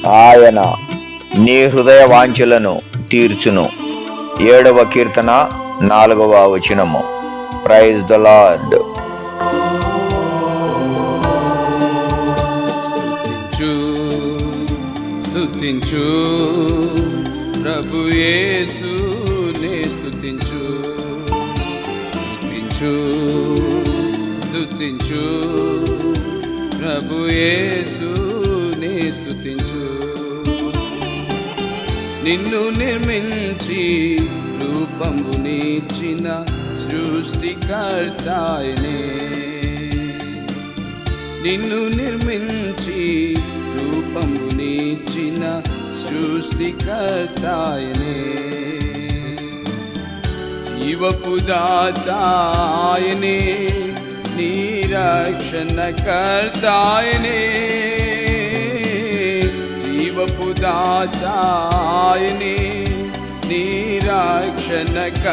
ఆయన నీ హృదయ వాంఛలను తీర్చును. 7వ కీర్తన 4వ వచనము. Praise the lord. స్తుతించు ప్రభు యేసునే స్తుతించు. స్తుతించు స్తుతించు ప్రభు యేసునే స్తుతించు. నిన్ను నిర్మించి రూపంబునిచ్చిన సృష్టికర్తాయనే. నిన్ను నిర్మించి రూపంబునిచ్చిన సృష్టికర్తాయనే. జీవపు దాతాయనే, నీ రక్షణకర్తాయనే. జీవపు దాతాయనే, నీ రక్షణకర్తాయనే.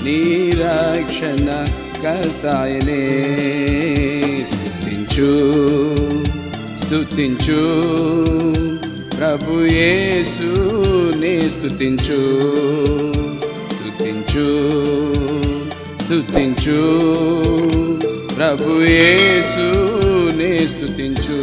నీ రక్షణకర్తాయనే. స్తుతించు స్తుతించు ప్రభు యేసునే స్తుతించు. స్తుతించు స్తుతించు ప్రభు యేసునే స్తుతించు.